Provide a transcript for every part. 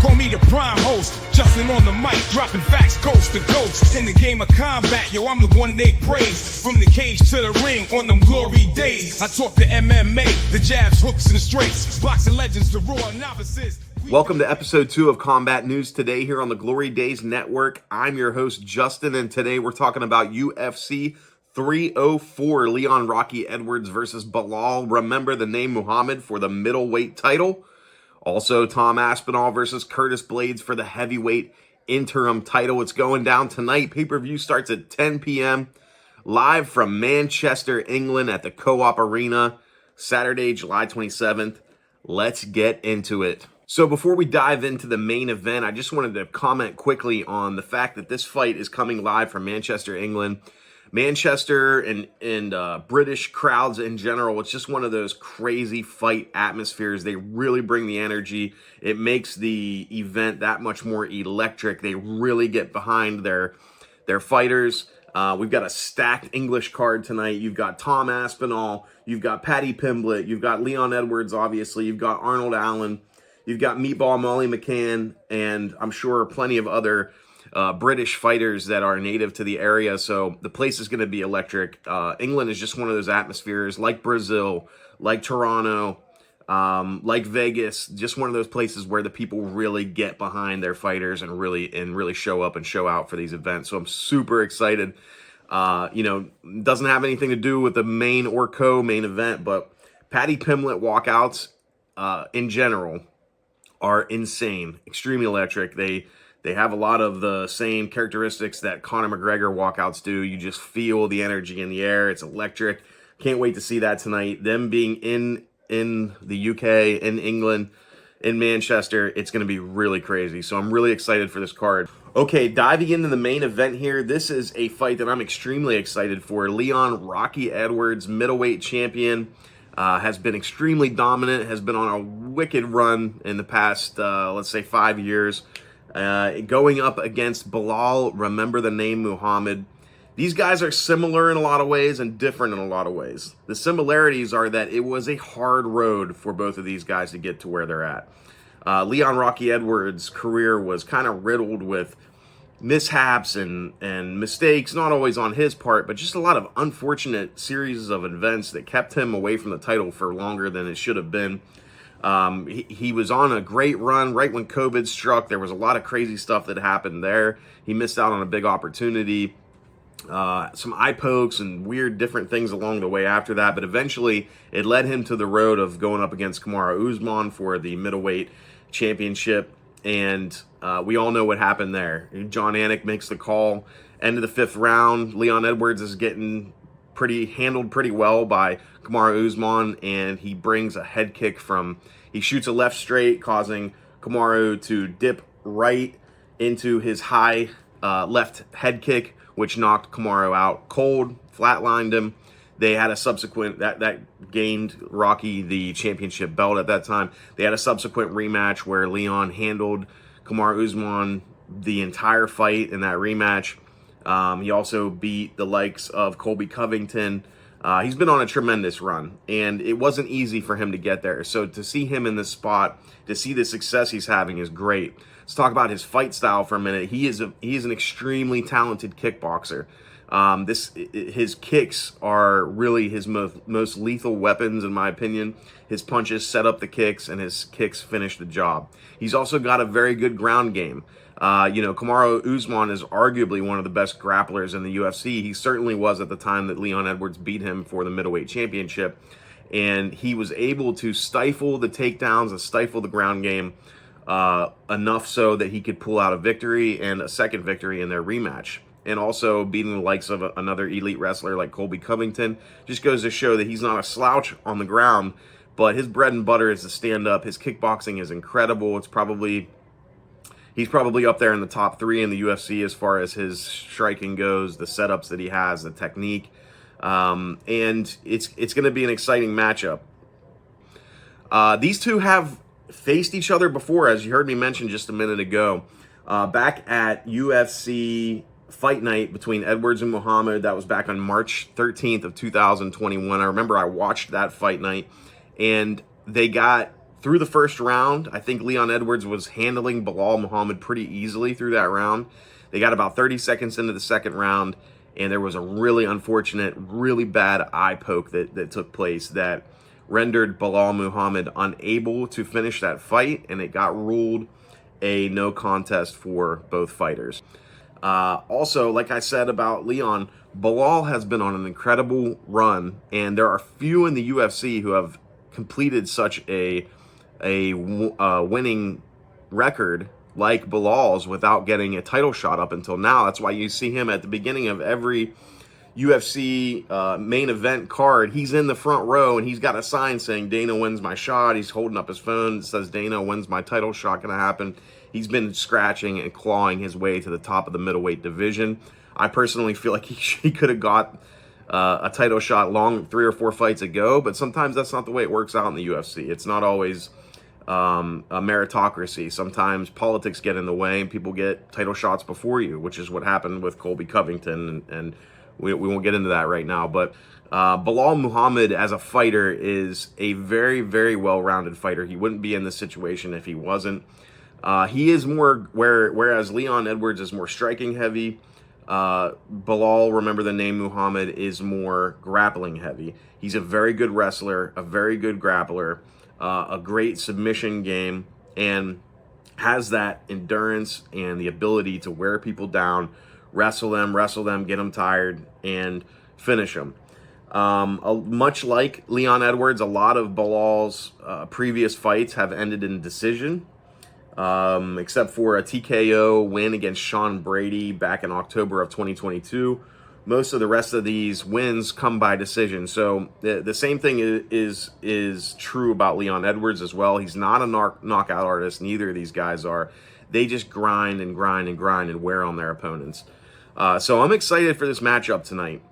Call me the prime host, Justin on the mic, dropping facts coast to coast. In the game of combat, yo, I'm the one they praise. From the cage to the ring on them glory days. I talk the MMA, the jabs, hooks, and straights. Boxing legends, the raw novices. Welcome to episode 2 of Combat News Today here on the Glory Days Network. I'm your host, Justin, and today we're talking about UFC 304, Leon Rocky Edwards versus Belal. Remember the name Muhammad for the middleweight title. Also, Tom Aspinall versus Curtis Blaydes for the heavyweight interim title. It's going down tonight. Pay-per-view starts at 10 p.m. live from Manchester, England at the Co-op Arena, Saturday, July 27th. Let's get into it. So before we dive into the main event, I just wanted to comment quickly on the fact that this fight is coming live from Manchester, England. Manchester and British crowds in general, it's just one of those crazy fight atmospheres. They really bring the energy. It makes the event that much more electric. They really get behind their fighters. We've got a stacked English card tonight. You've got Tom Aspinall. You've got Paddy Pimblett. You've got Leon Edwards, obviously. You've got Arnold Allen. You've got Meatball Molly McCann, and I'm sure plenty of other British fighters that are native to the area, so the place is going to be electric. England is just one of those atmospheres, like Brazil, like Toronto, like Vegas, just one of those places where the people really get behind their fighters and really show up and show out for these events. So I'm super excited. Doesn't have anything to do with the main or co-main event, but Paddy Pimblett walkouts in general are insane, extremely electric. They have a lot of the same characteristics that Conor McGregor walkouts do. You just feel the energy in the air. It's electric. Can't wait to see that tonight. Them being in the UK, in England, in Manchester, it's going to be really crazy. So I'm really excited for this card. Okay, diving into the main event here. This is a fight that I'm extremely excited for. Leon Rocky Edwards, middleweight champion, has been extremely dominant, has been on a wicked run in the past, let's say, 5 years. Going up against Belal, remember the name Muhammad. These guys are similar in a lot of ways and different in a lot of ways. The similarities are that it was a hard road for both of these guys to get to where they're at. Leon Rocky Edwards' career was kind of riddled with mishaps and mistakes, not always on his part, but just a lot of unfortunate series of events that kept him away from the title for longer than it should have been. He was on a great run right when COVID struck. There was a lot of crazy stuff that happened there. He missed out on a big opportunity, some eye pokes and weird different things along the way after that. But eventually it led him to the road of going up against Kamaru Usman for the middleweight championship. And we all know what happened there. John Anik makes the call. End of the 5th round. Leon Edwards is getting handled pretty well by Kamaru Usman, and he brings a head kick he shoots a left straight, causing Kamaru to dip right into his high left head kick, which knocked Kamaru out cold, flatlined him. They had a subsequent, that gained Rocky the championship belt at that time. They had a subsequent rematch where Leon handled Kamaru Usman the entire fight in that rematch. He also beat the likes of Colby Covington. He's been on a tremendous run, and it wasn't easy for him to get there. So to see him in this spot, to see the success he's having is great. Let's talk about his fight style for a minute. He is an extremely talented kickboxer. His kicks are really his most lethal weapons, in my opinion. His punches set up the kicks, and his kicks finish the job. He's also got a very good ground game. Kamaru Usman is arguably one of the best grapplers in the UFC. He certainly was at the time that Leon Edwards beat him for the middleweight championship. And he was able to stifle the takedowns and stifle the ground game enough so that he could pull out a victory and a second victory in their rematch. And also beating the likes of another elite wrestler like Colby Covington. Just goes to show that he's not a slouch on the ground, but his bread and butter is to stand up. His kickboxing is incredible. He's probably up there in the top 3 in the UFC as far as his striking goes, the setups that he has, the technique. And it's going to be an exciting matchup. These two have faced each other before, as you heard me mention just a minute ago. Back at UFC Fight Night between Edwards and Muhammad, that was back on March 13th of 2021. I remember I watched that fight night, and they got Through the first round, I think Leon Edwards was handling Belal Muhammad pretty easily through that round. They got about 30 seconds into the second round, and there was a really unfortunate, really bad eye poke that took place that rendered Belal Muhammad unable to finish that fight, and it got ruled a no contest for both fighters. Also, like I said about Leon, Belal has been on an incredible run, and there are few in the UFC who have completed such a winning record like Belal's without getting a title shot up until now. That's why you see him at the beginning of every UFC main event card. He's in the front row, and he's got a sign saying, "Dana wins my shot." He's holding up his phone that says, "Dana wins my title shot," gonna happen. He's been scratching and clawing his way to the top of the middleweight division. I personally feel like he could have got a title shot 3 or 4 fights ago, but sometimes that's not the way it works out in the UFC. It's not always a meritocracy. Sometimes politics get in the way and people get title shots before you, which is what happened with Colby Covington, and we won't get into that right now. But Belal Muhammad as a fighter is a very, very well-rounded fighter. He wouldn't be in this situation if he wasn't. He is more, whereas Leon Edwards is more striking heavy, Belal, remember the name Muhammad, is more grappling heavy. He's a very good wrestler, a very good grappler, a great submission game, and has that endurance and the ability to wear people down, wrestle them, get them tired, and finish them. Much like Leon Edwards, a lot of Belal's previous fights have ended in decision, except for a TKO win against Sean Brady back in October of 2022. Most of the rest of these wins come by decision. So the same thing is true about Leon Edwards as well. He's not a knockout artist. Neither of these guys are. They just grind and wear on their opponents. So I'm excited for this matchup tonight.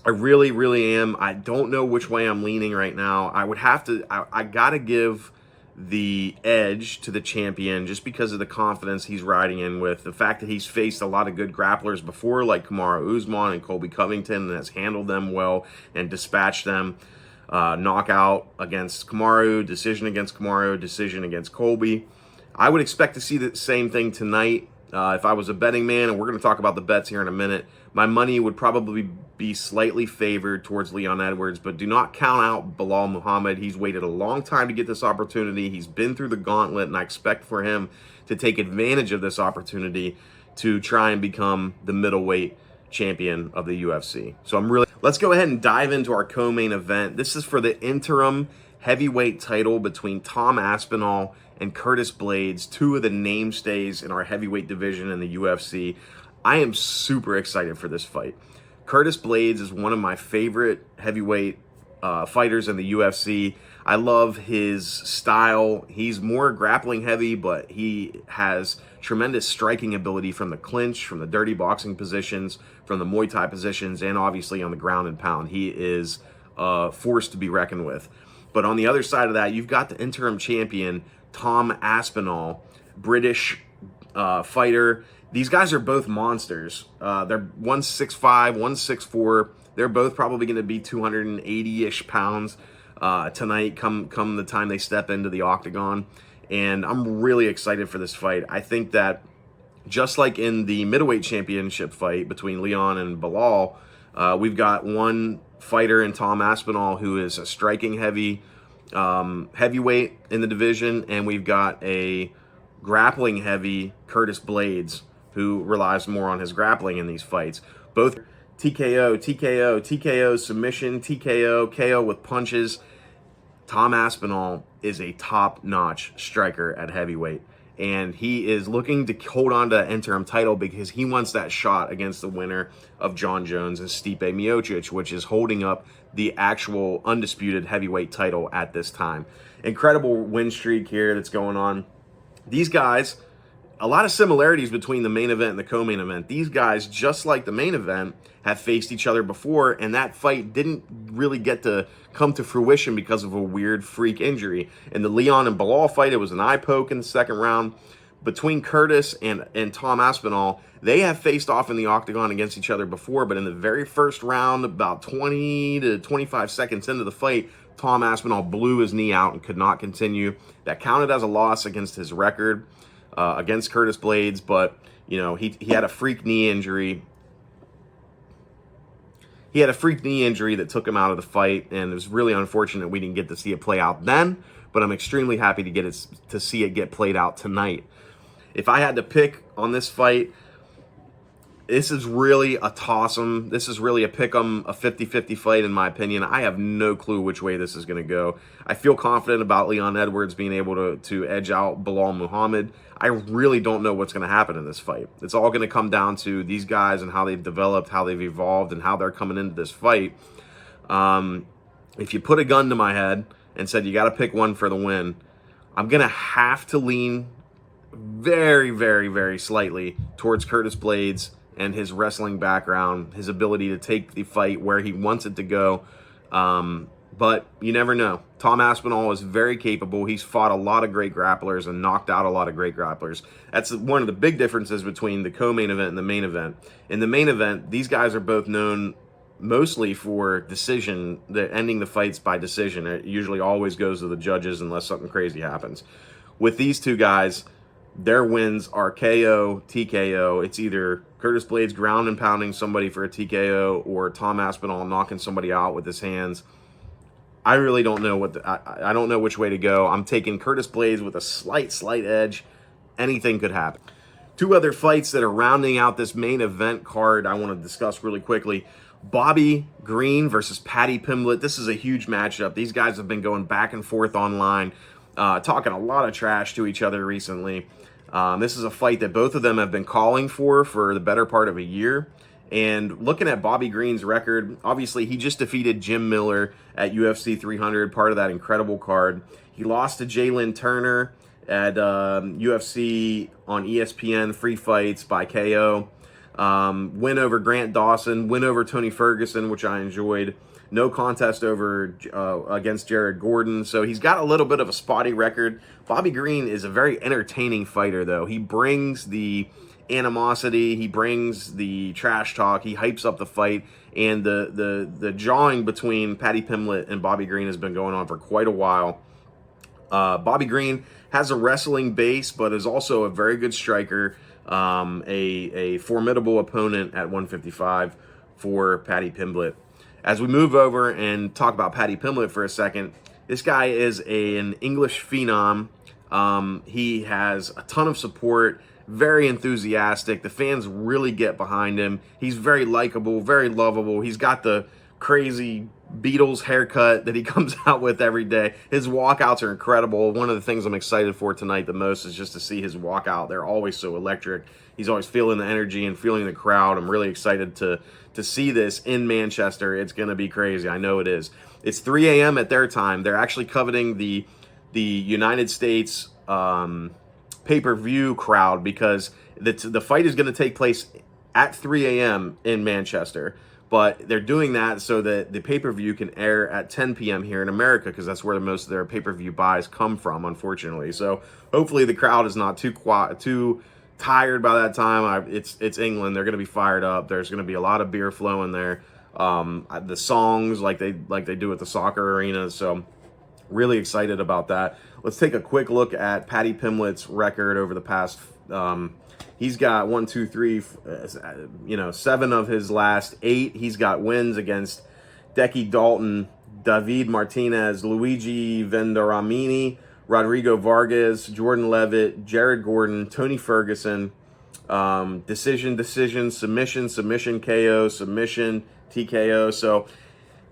I really, really am. I don't know which way I'm leaning right now. I gotta give the edge to the champion just because of the confidence he's riding in with. The fact that he's faced a lot of good grapplers before, like Kamaru Usman and Colby Covington, and has handled them well and dispatched them. Knockout against Kamaru, decision against Kamaru, decision against Colby. I would expect to see the same thing tonight. If I was a betting man, and we're going to talk about the bets here in a minute, my money would probably be slightly favored towards Leon Edwards, but do not count out Belal Muhammad. He's waited a long time to get this opportunity. He's been through the gauntlet, and I expect for him to take advantage of this opportunity to try and become the middleweight champion of the UFC. So let's go ahead and dive into our co-main event. This is for the interim heavyweight title between Tom Aspinall and Curtis Blaydes, two of the mainstays in our heavyweight division in the UFC. I am super excited for this fight. Curtis Blaydes is one of my favorite heavyweight fighters in the UFC. I love his style. He's more grappling heavy, but he has tremendous striking ability from the clinch, from the dirty boxing positions, from the Muay Thai positions, and obviously on the ground and pound. He is a force to be reckoned with. But on the other side of that, you've got the interim champion, Tom Aspinall, British fighter. These guys are both monsters. They're 165, 164. They're both probably going to be 280-ish pounds tonight come the time they step into the octagon. And I'm really excited for this fight. I think that just like in the middleweight championship fight between Leon and Belal, we've got one fighter in Tom Aspinall who is a striking heavyweight in the division, and we've got a grappling heavy Curtis Blaydes who relies more on his grappling in these fights. Both TKO, submission, TKO, KO with punches. Tom Aspinall is a top-notch striker at heavyweight, and he is looking to hold on to that interim title because he wants that shot against the winner of John Jones and Stipe Miocic, which is holding up the actual undisputed heavyweight title at this time. Incredible win streak here that's going on. These guys, a lot of similarities between the main event and the co-main event. These guys, just like the main event, have faced each other before, and that fight didn't really get to come to fruition because of a weird freak injury. In the Leon and Belal fight, it was an eye poke in the second round. Between Curtis and Tom Aspinall, they have faced off in the octagon against each other before, but in the very first round, about 20 to 25 seconds into the fight, Tom Aspinall blew his knee out and could not continue. That counted as a loss against his record against Curtis Blaydes, but you know, he had a freak knee injury. He had a freak knee injury that took him out of the fight, and it was really unfortunate we didn't get to see it play out then, but I'm extremely happy to see it get played out tonight. If I had to pick on this fight, this is really a toss-em. This is really a pick-em, a 50-50 fight in my opinion. I have no clue which way this is going to go. I feel confident about Leon Edwards being able to edge out Belal Muhammad. I really don't know what's going to happen in this fight. It's all going to come down to these guys and how they've developed, how they've evolved, and how they're coming into this fight. If you put a gun to my head and said you got to pick one for the win, I'm going to have to lean very, very, very slightly towards Curtis Blaydes and his wrestling background, his ability to take the fight where he wants it to go. But you never know. Tom Aspinall is very capable. He's fought a lot of great grapplers and knocked out a lot of great grapplers. That's one of the big differences between the co-main event and the main event. In the main event, these guys are both known mostly for decision, ending the fights by decision. It usually always goes to the judges unless something crazy happens. With these two guys, their wins are KO, TKO. It's either Curtis Blaydes ground and pounding somebody for a TKO or Tom Aspinall knocking somebody out with his hands. I really don't know I don't know which way to go. I'm taking Curtis Blaydes with a slight edge. Anything could happen. Two other fights that are rounding out this main event card I want to discuss really quickly. Bobby Green versus Paddy Pimblett. This is a huge matchup. These guys have been going back and forth online, talking a lot of trash to each other recently. This is a fight that both of them have been calling for the better part of a year. And looking at Bobby Green's record, obviously he just defeated Jim Miller at UFC 300, part of that incredible card. He lost to Jalen Turner at UFC on ESPN Free Fights by KO. Win over Grant Dawson, win over Tony Ferguson, which I enjoyed. No contest over against Jared Gordon. So he's got a little bit of a spotty record. Bobby Green is a very entertaining fighter, though. He brings the animosity, he brings the trash talk, he hypes up the fight, and the jawing between Paddy Pimblett and Bobby Green has been going on for quite a while. Bobby Green has a wrestling base, but is also a very good striker, a formidable opponent at 155 for Paddy Pimblett. As we move over and talk about Paddy Pimblett for a second, this guy is an English phenom. He has a ton of support, very enthusiastic. The fans really get behind him. He's very likable, very lovable. He's got the crazy Beatles haircut that he comes out with every day. His walkouts are incredible. One of the things I'm excited for tonight the most is just to see his walkout. They're always so electric. He's always feeling the energy and feeling the crowd. I'm really excited to see this in Manchester. It's going to be crazy. I know it is. It's 3 a.m. at their time. They're actually coveting the United States pay-per-view crowd because the fight is going to take place at 3 a.m. in Manchester. But they're doing that so that the pay-per-view can air at 10 p.m. here in America because that's where most of their pay-per-view buys come from, unfortunately. So hopefully the crowd is not too tired by that time. It's England. They're going to be fired up. There's going to be a lot of beer flowing there. The songs like they do at the soccer arena. So really excited about that. Let's take a quick look at Paddy Pimblett's record over the past. He's got 7 of his last 8. He's got wins against Decky Dalton, David Martinez, Luigi Vendoramini, Rodrigo Vargas, Jordan Levitt, Jared Gordon, Tony Ferguson, decision, submission, KO, submission, TKO. So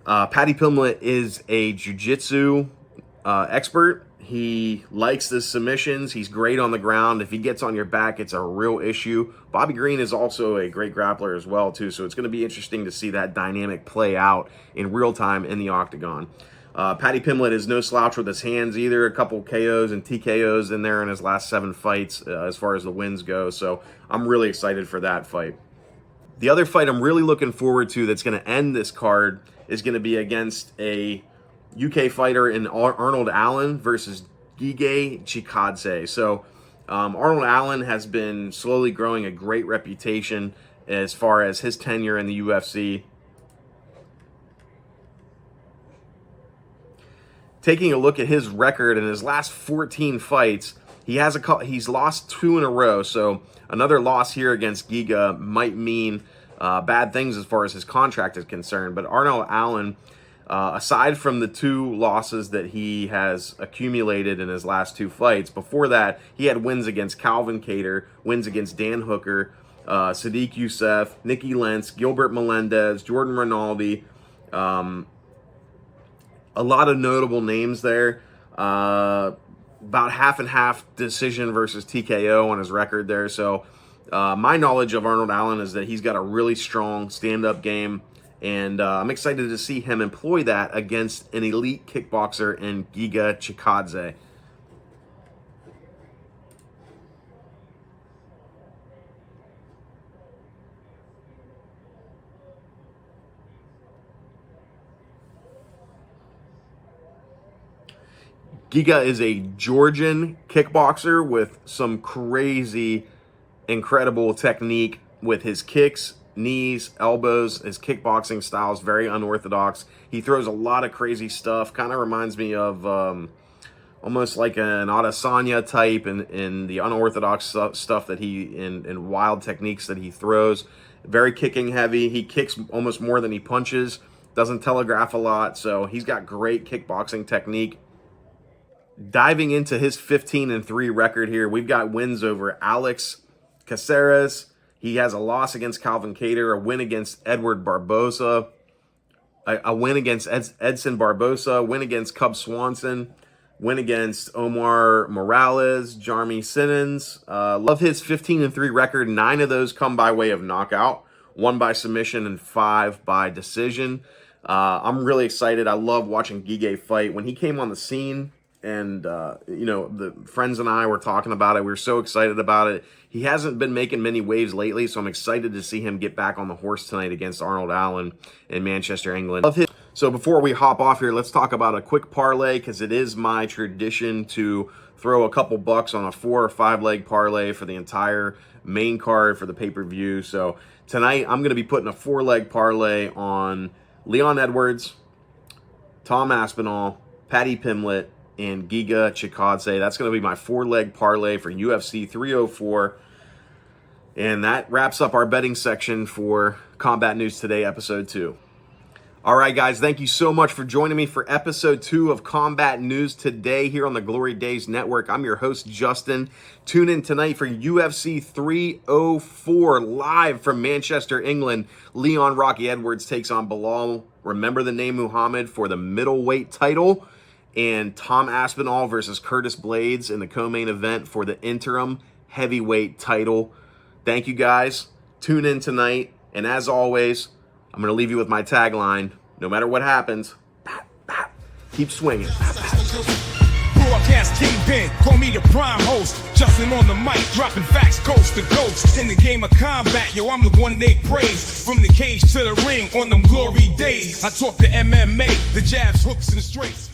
Paddy Pimblett is a jiu-jitsu expert. He likes the submissions. He's great on the ground. If he gets on your back, it's a real issue. Bobby Green is also a great grappler as well, too. So it's going to be interesting to see that dynamic play out in real time in the octagon. Paddy Pimblett is no slouch with his hands either. A couple KOs and TKOs in there in his last 7 fights as far as the wins go. So I'm really excited for that fight. The other fight I'm really looking forward to that's going to end this card is going to be against a UK fighter in Arnold Allen versus Giga Chikadze. So Arnold Allen has been slowly growing a great reputation as far as his tenure in the UFC. taking a look at his record in his last 14 fights, he's lost 2 in a row. So another loss here against Giga might mean bad things as far as his contract is concerned. But Arnold Allen, aside from the 2 losses that he has accumulated in his last 2 fights, before that he had wins against Calvin Kattar, wins against Dan Hooker, Sadiq Youssef, Nicky Lentz, Gilbert Melendez, Jordan Rinaldi. A lot of notable names there. About half and half decision versus TKO on his record there. So my knowledge of Arnold Allen is that he's got a really strong stand-up game, and I'm excited to see him employ that against an elite kickboxer in Giga Chikadze. Giga is a Georgian kickboxer with some crazy, incredible technique with his kicks, knees, elbows. His kickboxing style is very unorthodox. He throws a lot of crazy stuff. Kind of reminds me of almost like an Adesanya type in the unorthodox stuff that in wild techniques that he throws. Very kicking heavy. He kicks almost more than he punches. Doesn't telegraph a lot. So he's got great kickboxing technique. Diving into his 15-3 record here, we've got wins over Alex Caceres. He has a loss against Calvin Kattar, a win against Edward Barboza, a win against Edson Barboza, win against Cub Swanson, win against Omar Morales, Jarmy Simmons. Love his 15-3 record. 9 of those come by way of knockout, 1 by submission and 5 by decision. I'm really excited. I love watching Giga fight. When he came on the scene, and, the friends and I were talking about it. We were so excited about it. He hasn't been making many waves lately, so I'm excited to see him get back on the horse tonight against Arnold Allen in Manchester, England. So before we hop off here, let's talk about a quick parlay, because it is my tradition to throw a couple bucks on a 4 or 5 leg parlay for the entire main card for the pay-per-view. So tonight I'm going to be putting a 4-leg parlay on Leon Edwards, Tom Aspinall, Paddy Pimblett, and Giga Chikadze. That's going to be my 4-leg parlay for UFC 304. And that wraps up our betting section for Combat News Today, Episode 2. All right, guys, thank you so much for joining me for Episode 2 of Combat News Today here on the Glory Days Network. I'm your host, Justin. Tune in tonight for UFC 304 live from Manchester, England. Leon Rocky Edwards takes on Belal, remember the name Muhammad, for the middleweight title. And Tom Aspinall versus Curtis Blaydes in the co-main event for the interim heavyweight title. Thank you, guys. Tune in tonight. And as always, I'm going to leave you with my tagline. No matter what happens, keep swinging. Broadcast kingpin, call me the prime host. Justin on the mic, dropping facts coast to coast. In the game of combat, yo, I'm the one they praise. From the cage to the ring on them glory days. I talk the MMA, the jabs, hooks, and straights.